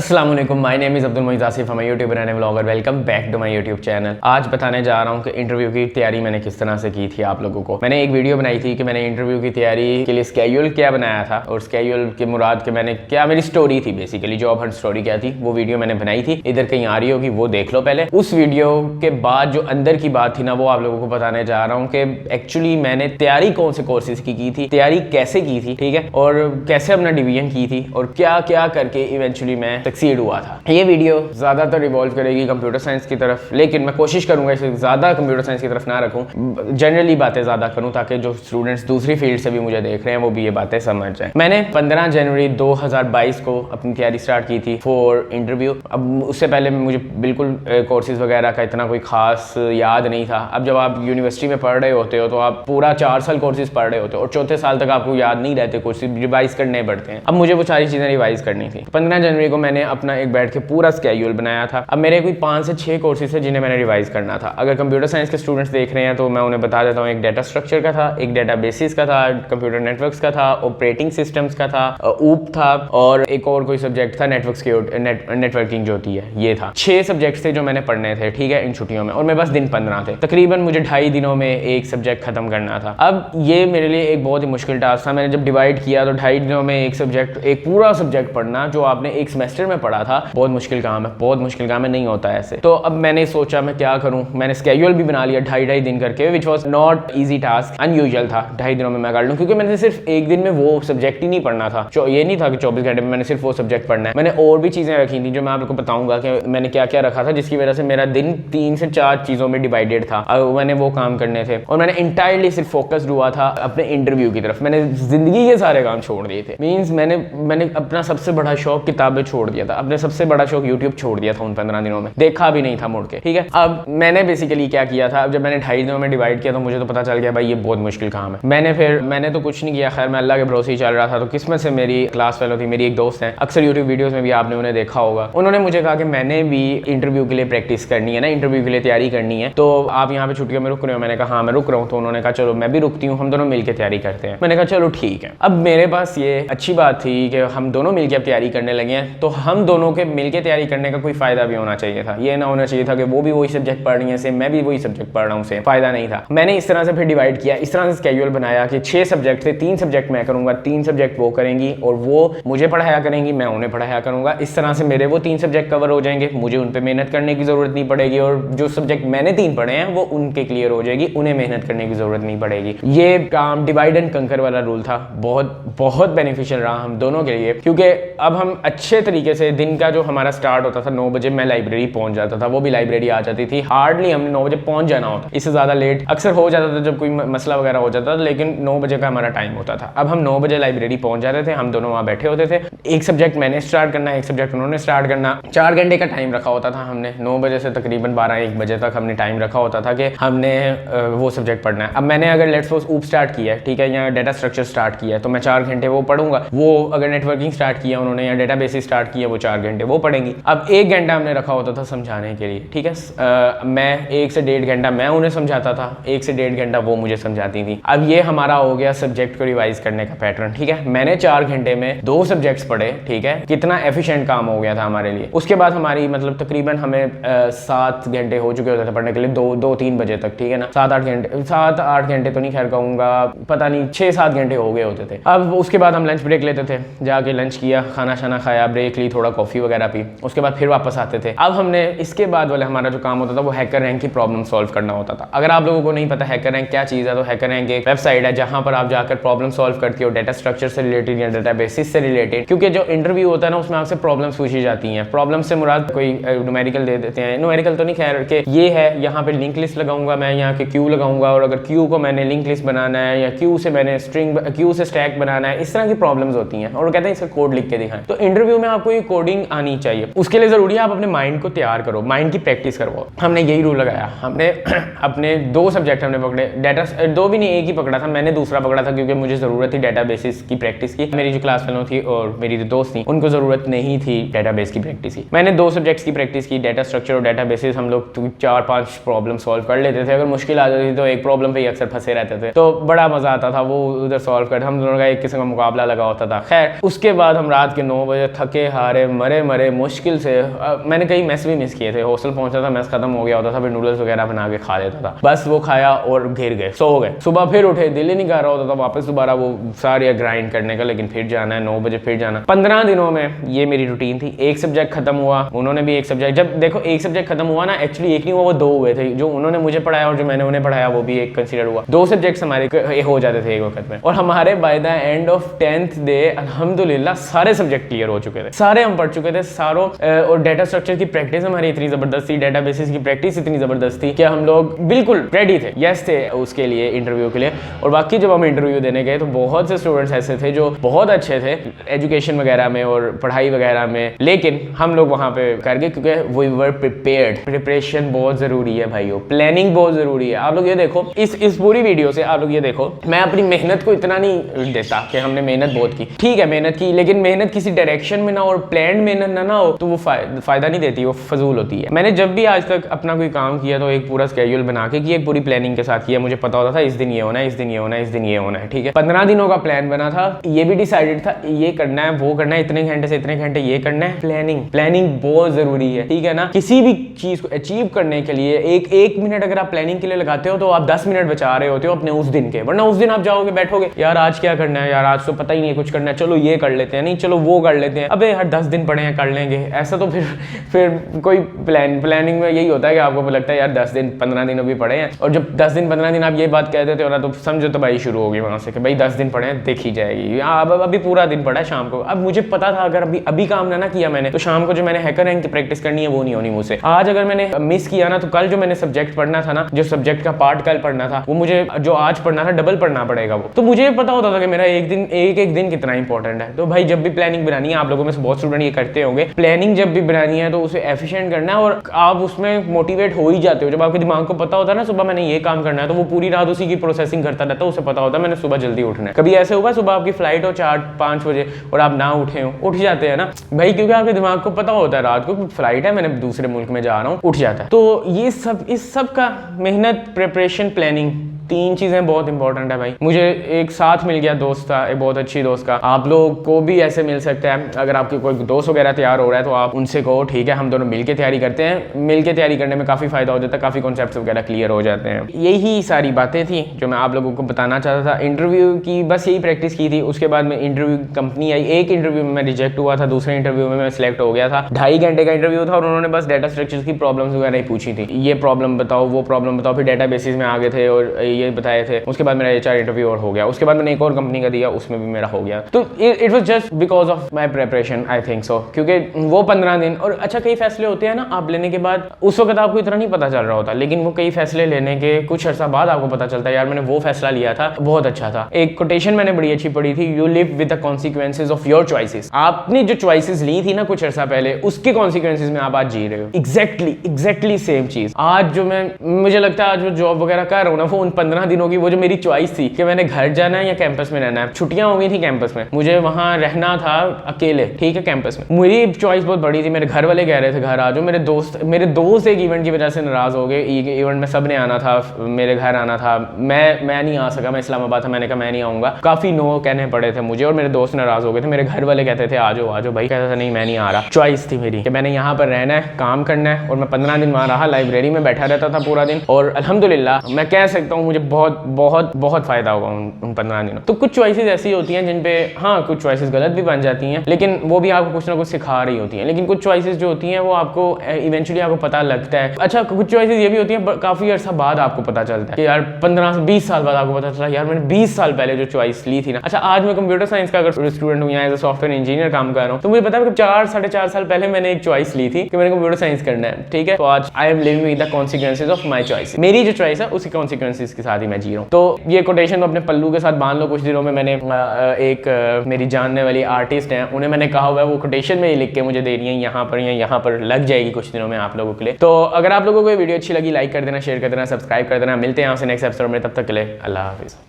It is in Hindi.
अस्सलाम वालेकुम, my name is Abdul Moiz Asif, मैं YouTuber and vlogger. Welcome back to my YouTube channel. आज बताने जा रहा हूँ कि इंटरव्यू की तैयारी मैंने किस तरह से की थी आप लोगों को। मैंने एक वीडियो बनाई थी कि मैंने इंटरव्यू की तैयारी के लिए स्केड्यूल क्या बनाया था, और स्केड्यूल के मुराद के मैंने क्या मेरी स्टोरी थी, बेसिकली जॉब हंट स्टोरी क्या थी, वो वीडियो मैंने बनाई थी। इधर कहीं आ रही होगी, वो देख लो पहले। उस वीडियो के बाद जो अंदर की बात थी ना, वो आप लोगों को बताने जा रहा हूँ कि एक्चुअली मैंने तैयारी कौन से कोर्सेज की थी, तैयारी कैसे की थी, ठीक है, और कैसे अपना डिवीजन की थी, और क्या क्या करके इवेंचुअली मैं सक्सीड हुआ था। ये वीडियो ज़्यादातर रिवॉल्व करेगी कंप्यूटर साइंस की तरफ, लेकिन मैं कोशिश करूंगा इसे ज़्यादा कंप्यूटर साइंस की तरफ ना रखूं, जनरली बातें ज़्यादा करूं, ताकि जो स्टूडेंट्स दूसरी फील्ड से भी मुझे देख रहे हैं वो भी ये बातें समझ जाएं। मैंने 15 जनवरी 2022 को अपनी तैयारी स्टार्ट की थी फॉर इंटरव्यू। अब उससे पहले मुझे बिल्कुल कोर्सेज वगैरह का इतना कोई खास याद नहीं था। अब जब आप यूनिवर्सिटी में पढ़ रहे होते हो तो आप पूरा 4 साल कोर्सेज पढ़ रहे होते हो, और चौथे साल तक आपको याद नहीं रहते, कोर्सेज रिवाइज करने पड़ते हैं। अब मुझे वो सारी चीज़ें रिवाइज करनी थी। 15 जनवरी को मैंने अपना एक बैठ के पूरा स्केड्यूल बनाया था। अब मेरे कोई 5 से 6 कोर्सेज थे जिन्हें मैंने रिवाइज करना था। अगर कंप्यूटर साइंस के स्टूडेंट्स देख रहे हैं तो मैं उन्हें बता देता हूँ, एक डाटा स्ट्रक्चर का था, एक डाटा बेसिस का था, कंप्यूटर नेटवर्क्स का था, ऑपरेटिंग सिस्टम्स का था, ऊप था, और एक और कोई सब्जेक्ट था नेटवर्किंग जो होती है, ये था। 6 सब्जेक्ट थे जो मैंने पढ़ने थे, ठीक है, इन छुट्टियों में, और मेरे पास दिन 15 थे। तकरीबन मुझे 2.5 दिनों में एक सब्जेक्ट खत्म करना था। अब ये मेरे लिए एक बहुत ही मुश्किल टास्क था। मैंने जब डिवाइड किया तो 2.5 दिनों में एक पूरा सब्जेक्ट पढ़ना, जो आपने एक सेमेस्टर में पढ़ा था, बहुत मुश्किल काम है, बहुत मुश्किल काम है, नहीं होता है ऐसे। तो अब मैंने सोचा मैं क्या करूं। मैंने स्केड्यूल भी बना लिया 2.5 दिन करके, which was not easy task, unusual था 2.5 दिनों में मैं कर लूं, क्योंकि मैंने सिर्फ एक दिन में वो सब्जेक्ट ही नहीं पढ़ना था। ये नहीं था कि 24 घंटे में मैंने सिर्फ वो सब्जेक्ट पढ़ना है। मैंने और भी चीजें रखी थी जो मैं आपको बताऊंगा कि मैंने क्या क्या रखा था, जिसकी वजह से मेरा दिन 3 से 4 चीजों में डिवाइडेड था। मैंने वो काम करने थे, और मैंने इंटायरली सिर्फ फोकस्ड हुआ था अपने इंटरव्यू की तरफ। मैंने जिंदगी के सारे काम छोड़ दिए थे। मीन्स मैंने अपना सबसे बड़ा शौक किताबें छोड़ दिया था, अपने सबसे बड़ा शौक यूट्यूब छोड़ दिया था उन 15 दिनों में, देखा भी नहीं था मुड़ के, ठीक है। अब मैंने बेसिकली क्या किया था, अब जब मैंने 2.5 दिनों में डिवाइड किया तो मुझे तो पता चल गया भाई ये बहुत मुश्किल काम है। मैंने तो कुछ नहीं किया, खैर मैं अल्लाह के भरोसे ही चल रहा था। तो किस्मत से मेरी क्लास फेलो थी, मेरी एक दोस्त है, अक्सर यूट्यूब वीडियोस में भी आपने उन्हें देखा होगा। उन्होंने मुझे कहा कि मैंने भी इंटरव्यू के लिए प्रैक्टिस करनी है ना, इंटरव्यू के लिए तैयारी करनी है, तो आप यहाँ पे छुट्टियों में रुक रहे हो। मैंने कहा हाँ मैं रुक रहा हूँ। तो उन्होंने कहा चलो मैं भी रुकती हूँ, हम दोनों मिलकर तैयारी करते हैं। मैंने कहा चलो ठीक है। अब मेरे पास ये अच्छी बात थी कि हम दोनों मिलकर अब तैयारी करने लगे हैं, तो हम दोनों के मिलकर तैयारी करने का कोई फायदा भी होना चाहिए था। ये ना होना चाहिए था कि वो भी वही सब्जेक्ट पढ़ रही है सेम, मैं भी वही सब्जेक्ट पढ़ रहा हूँ सेम, फायदा नहीं था। मैंने इस तरह से फिर डिवाइड किया, इस तरह से स्केड्यूल बनाया कि 6 सब्जेक्ट थे, 3 सब्जेक्ट मैं करूंगा, 3 सब्जेक्ट वो करेंगी, और वो मुझे पढ़ाया करेंगी, मैं उन्हें पढ़ाया करूंगा। इस तरह से मेरे वो 3 सब्जेक्ट कवर हो जाएंगे, मुझे उन पर मेहनत करने की जरूरत नहीं पड़ेगी, और जो सब्जेक्ट मैंने 3 पढ़े हैं वो उनके क्लियर हो जाएगी, उन्हें मेहनत करने की जरूरत नहीं पड़ेगी। ये काम डिवाइड एंड कंकर वाला रूल था, बहुत बेनिफिशियल रहा हम दोनों के लिए, क्योंकि अब हम अच्छे तरीके से दिन का जो हमारा स्टार्ट होता था 9 बजे मैं लाइब्रेरी पहुंच जाता था, वो भी लाइब्रेरी आ जाती थी। हार्डली हमने 9 बजे पहुंच जाना होता, इससे ज्यादा लेट अक्सर हो जाता था जब कोई मसला वगैरह हो जाता था, लेकिन 9 बजे का हमारा टाइम होता था। अब हम 9 बजे लाइब्रेरी पहुंच जाते थे, हम दोनों वहां बैठे होते थे। एक सब्जेक्ट मैंने स्टार्ट करना, एक सब्जेक्ट उन्होंने स्टार्ट करना। 4 घंटे का टाइम रखा होता था हमने, 9 बजे से तकरीबन 12-1 बजे तक हमने टाइम रखा होता था कि हमने वो सब्जेक्ट पढ़ना है। अब मैंने अगर लेट्स सपोज ऊप स्टार्ट किया है, ठीक है, या डाटा स्ट्रक्चर स्टार्ट किया है, तो मैं 4 घंटे वो पढ़ूंगा। वो अगर नेटवर्किंग स्टार्ट किया उन्होंने या डाटा बेसिस स्टार्ट किया, वो 4 घंटे वो पढ़ेंगी। अब 1 घंटा हमने रखा होता था समझाने के लिए, ठीक है। मैं 1 से 1.5 घंटा मैं उन्हें समझाता था, 1 से 1.5 घंटा वो मुझे समझाती थी। अब ये हमारा हो गया सब्जेक्ट को रिवाइज करने का पैटर्न, ठीक है। मैंने 4 घंटे में 2 सब्जेक्ट्स पढ़े, ठीक है, कितना एफिशिएंट काम हो गया था हमारे लिए। उसके बाद हमारी मतलब तकरीबन हमें 7 घंटे हो चुके होते थे पढ़ने के लिए, 2-3 बजे तक, ठीक है ना। 7-8 घंटे तो नहीं खैर कहूँगा, पता नहीं 6-7 घंटे हो गए होते थे। अब उसके बाद हम लंच ब्रेक लेते थे, जाके लंच किया, खाना शाना खाया, ब्रेक ली, थोड़ा कॉफ़ी वगैरह पी, उसके बाद फिर वापस आते थे। अब हमने इसके बाद वाले हमारा जो काम होता था वो हैकर रैंक की प्रॉब्लम सॉल्व करना होता था। अगर आप लोगों को नहीं पता हैकर रैंक क्या चीज़ है, तो हैकर रैंक एक वेबसाइट है जहाँ पर आप जाकर प्रॉब्लम सॉल्व करती हो, डाटा स्ट्रक्चर से रिलेटेड या डाटा बेसिस से रिलेटेड। क्योंकि जो इंटरव्यू होता है ना, उसमें आपसे प्रॉब्लम्स पूछी जाती हैं। प्रॉब्लम से मुराद कोई न्यूमेरिकल दे देते हैं, न्यूमेरिकल तो नहीं खैर, के ये है, यहाँ पे लिंक लिस्ट लगाऊंगा मैं, यहाँ के क्यू लगाऊंगा, और अगर क्यू को मैंने लिंक लिस्ट बनाना है, या क्यू से मैंने क्यू से स्टैक बनाना है, इस तरह की प्रॉब्लम्स होती हैं, और वो कहते हैं इसका कोड लिख के दिखाएं। तो इंटरव्यू में आपको ये कोडिंग आनी चाहिए। उसके लिए जरूरी है आप अपने माइंड को तैयार करो, माइंड की प्रैक्टिस करो। हमने यही रूल लगाया, हमने अपने 2 सब्जेक्ट हमने पकड़े, डाटा 2 भी नहीं, एक ही पकड़ा था, मैंने दूसरा पकड़ा था क्योंकि मुझे जरूरत थी डाटा बेसिस की प्रैक्टिस की। मेरी जो क्लास फेलो थी और मेरी जो दोस्त थी, उनको जरूरत नहीं थी डाटा बेस की प्रैक्टिस की। मैंने 2 सब्जेक्ट्स की प्रैक्टिस की, डाटा स्ट्रक्चर और डाटा बेसिस। हम लोग 4-5 प्रॉब्लम सॉल्व कर लेते थे। अगर मुश्किल आ जाती थी तो एक प्रॉब्लम पे ही अक्सर फंसे रहते थे, तो बड़ा मजा आता था वो उधर सॉल्व कर। हम दोनों का एक किस्म का मुकाबला लगा होता था। खैर उसके बाद हम रात के 9 बजे थके हार रहे मरे मरे मुश्किल से। मैंने कई मेस भी मिस किए थे, हॉस्टल पहुंचा था, मेस खत्म हो गया होता था, फिर नूडल्स वगैरह बना के खा लेता था, बस वो खाया और घिर गए, सो गए। सुबह फिर उठे, दिल ही नहीं कर रहा होता था वापस दोबारा वो सारी ग्राइंड करने का, लेकिन फिर जाना है 9 बजे फिर जाना। 15 दिनों में ये मेरी रूटीन थी। एक सब्जेक्ट खत्म हुआ, उन्होंने भी एक सब्जेक्ट, जब देखो एक सब्जेक्ट खत्म हुआ ना, एक्चुअली एक नहीं हुआ, वो 2 हुए थे। जो उन्होंने मुझे पढ़ाया और जो मैंने उन्हें पढ़ाया वो भी एक कंसीडर हुआ। 2 सब्जेक्ट्स हमारे हो जाते थे एक वक्त में, और हमारे by the end of 10th day अल्हम्दुलिल्लाह सारे सब्जेक्ट क्लियर हो चुके थे, सारे हम पढ़ चुके थे सारों। और डाटा स्ट्रक्चर की प्रैक्टिस हमारी इतनी जबरदस्त थी, डाटाबेसिस की प्रैक्टिस इतनी जबरदस्त थी कि हम लोग बिल्कुल रेडी थे, यस थे उसके लिए, इंटरव्यू के लिए। और बाकी जब हम इंटरव्यू देने गए तो बहुत से स्टूडेंट्स ऐसे थे जो बहुत अच्छे थे एजुकेशन वगैरह में और पढ़ाई वगैरह में, लेकिन हम लोग वहाँ पे कर गए क्योंकि वी वर प्रिपेयर्ड। प्रिपरेशन बहुत जरूरी है भाइयों, प्लानिंग बहुत जरूरी है। आप लोग ये देखो, इस पूरी वीडियो से आप लोग ये देखो, मैं अपनी मेहनत को इतना नहीं देता कि हमने मेहनत बहुत की, ठीक है मेहनत की, लेकिन मेहनत किसी डायरेक्शन में ना और प्लान मेहनत ना हो तो वो फायदा नहीं देती, वो फजूल होती है। मैंने जब भी आज तक अपना कोई काम किया तो एक पूरा स्केड्यूल बना के किया, एक पूरी प्लानिंग के साथ किया। मुझे पता होता था इस दिन ये होना है, इस दिन ये होना है, इस दिन ये होना है, ठीक है। 15 दिनों का प्लान बना था, ये भी डिसाइडेड था ये करना है वो करना है, इतने घंटे से इतने घंटे ये करना है। प्लानिंग बहुत जरूरी है, ठीक है ना। किसी भी चीज को अचीव करने के लिए एक मिनट अगर आप प्लानिंग के लिए लगाते हो तो आप 10 मिनट बचा रहे होते हो अपने उस दिन के, वरना उस दिन आप जाओगे बैठोगे, यार आज क्या करना है, यार आज तो पता ही नहीं कुछ करना है, चलो ये कर लेते हैं, नहीं चलो वो कर लेते हैं, अबे हर 10 दिन पड़े हैं कर लेंगे। ऐसा तो फिर कोई प्लानिंग में यही होता है कि आपको लगता है यार 10 दिन 15 दिन अभी पड़े हैं, और जब 10 दिन 15 दिन आप ये बात कह देते हो ना तो समझो तो भाई शुरू होगी वहां से कि भाई 10 दिन पड़े हैं, देखी जाएगी। अब अभी पूरा दिन पड़ा है शाम को। अब मुझे पता था अगर अभी काम ना किया मैंने तो शाम को जो मैंने हैकर रैंक की प्रैक्टिस करनी है वो नहीं होनी मुझसे। आज अगर मैंने मिस किया ना तो कल जो मैंने सब्जेक्ट पढ़ना था ना, जो सब्जेक्ट का पार्ट कल पढ़ना था, वो मुझे जो आज पढ़ना था डबल पढ़ना पड़ेगा वो। तो मुझे पता होता था कि मेरा एक दिन कितना इंपॉर्टेंट है। तो भाई जब भी प्लानिंग बनानी है, आप लोगों में से बहुत स्टूडेंट ये करते होंगे, प्लानिंग जब भी बनानी है तो उसे एफिशिएंट करना है और आप उसमें मोटिवेट हो ही जाते हो। जब आपके दिमाग को पता होता है ना सुबह मैंने ये काम करना है तो वो पूरी रात उसी की प्रोसेसिंग करता रहता है, उसे पता होता है मैंने सुबह जल्दी उठना है। कभी ऐसे हुआ सुबह आपकी फ्लाइट हो 4-5 बजे और आप ना उठे हो? उठ जाते हैं ना भाई, क्योंकि आपके दिमाग को पता होता है रात को फ्लाइट है, मैंने दूसरे मुल्क में जा रहा हूँ, उठ जाता है। तो ये इस सब का मेहनत, प्रिपरेशन, प्लानिंग, 3 चीजें बहुत इंपॉर्टेंट है भाई। मुझे एक साथ मिल गया दोस्त था, एक बहुत अच्छी दोस्त का। आप लोग को भी ऐसे मिल सकता है, अगर आपके कोई दोस्त वगैरह तैयार हो रहा है तो आप उनसे कहो ठीक है हम दोनों मिलके तैयारी करते हैं। मिलके तैयारी करने में काफी फायदा हो जाता है, काफी कॉन्सेप्ट्स वगैरह क्लियर हो जाते हैं। यही सारी बातें थी जो मैं आप लोगों को बताना चाहता था। इंटरव्यू की बस यही प्रैक्टिस की थी। उसके बाद में इंटरव्यू कंपनी आई, एक इंटरव्यू में मैं रिजेक्ट हुआ था, दूसरे इंटरव्यू में मैं सिलेक्ट हो गया था। 2.5 घंटे का इंटरव्यू था और उन्होंने बस डाटा स्ट्रक्चर्स की प्रॉब्लम्स वगैरह ही पूछी थी, ये प्रॉब्लम बताओ वो प्रॉब्लम बताओ, फिर डाटा बेसिस में आगे थे और ये बताए थे। उसके बाद मेरा HR इंटरव्यू और हो गया। उसके बाद मैंने एक और कंपनी का दिया, उसमें भी मेरा हो गया। तो it was just because of my preparation, I think so. क्योंकि वो 15 दिन और अच्छा कई फैसले होते हैं ना आप लेने के बाद, उस वक्त आपको इतना नहीं पता चल रहा होता, लेकिन वो कई फैसले लेने के कुछ अर्सा बाद आपको पता चलता है यार मैंने वो फैसला लिया था, बहुत अच्छा था। एक कोटेशन मैंने बड़ी अच्छी पढ़ी थी, you live with the consequences of your choices. आपने जो चॉइसेस ली थी ना कुछ अर्सा पहले, उसके कॉन्सिक्वेंसेज में आप आज जी रहे हो। एग्जैक्टली सेम चीज आज जो मुझे लगता है आज जो जॉब वगैरह कर रहा हूँ ना, वो उन 15 दिनों की वो जो मेरी चॉइस थी कि मैंने घर जाना है या कैंपस में रहना है। छुट्टियां हो गई थी कैंपस में, मुझे वहां रहना था अकेले, ठीक है कैंपस में। मेरी चॉइस बहुत बड़ी थी, मेरे घर वाले कह रहे थे घर आ जाओ। मेरे दोस्त एक इवेंट की वजह से नाराज हो गए। इवेंट में सब ने आना था, मेरे घर आना था, मैं नहीं आ सका, मैं इस्लामाबाद था, मैंने कहा मैं नहीं आऊंगा। काफी नो कहने पड़े थे मुझे और मेरे दोस्त नाराज हो गए थे। मेरे घर वाले कहते थे आ जाओ भाई, कहता था नहीं मैं नहीं आ रहा। चॉइस थी मेरी कि मैंने यहाँ पर रहना है, काम करना है। और मैं 15 दिन वहां रहा, लाइब्रेरी में बैठा रहता था पूरा दिन और अल्हम्दुलिल्लाह मैं कह सकता हूँ मुझे बहुत बहुत बहुत फायदा होगा उन 15 दिनों। तो कुछ चॉइसेस ऐसी होती हैं जिन पे हाँ कुछ चॉइसेस गलत भी बन जाती हैं, लेकिन वो भी आपको कुछ ना कुछ सिखा रही होती हैं। लेकिन कुछ चॉइसेस जो होती हैं वो आपको इवेंचुअली आपको पता लगता है। अच्छा कुछ चॉइसेस ये भी होती हैं काफी अर्सा बाद आपको पता चलता है कि यार 15 से 20 साल बाद आपको पता चला यार मैंने 20 साल पहले जो चॉइस ली थी ना। अच्छा आज मैं कंप्यूटर साइंस का अगर स्टूडेंट हूँ, यहाँ सॉफ्टवेयर इंजीनियर काम कर रहा हूँ, तो मुझे पता है 4-4.5 साल पहले मैंने एक चॉइस ली थी कि मैंने कंप्यूटर साइंस करना है, ठीक है। तो आज I am living with the consequences of my choice. मेरी जो चॉइस है उसी कॉन्सिक्वेंसेज के साथ ही मैं जी रहा हूँ। तो ये कोटेशन अपने पल्लू के साथ बांध लो। कुछ दिनों में मैंने एक मेरी जानने वाली आर्टिस्ट हैं, उन्हें मैंने कहा हुआ है वो कोटेशन में ही लिख के मुझे दे रही है, यहाँ पर लग जाएगी कुछ दिनों में आप लोगों के लिए। तो अगर आप लोगों को ये वीडियो अच्छी लगी लाइक कर देना, शेयर कर देना, सब्सक्राइब कर देना। मिलते हैं आपसे नेक्स्ट एपिसोड में, तब तक के लिए अल्लाह हाफिज़।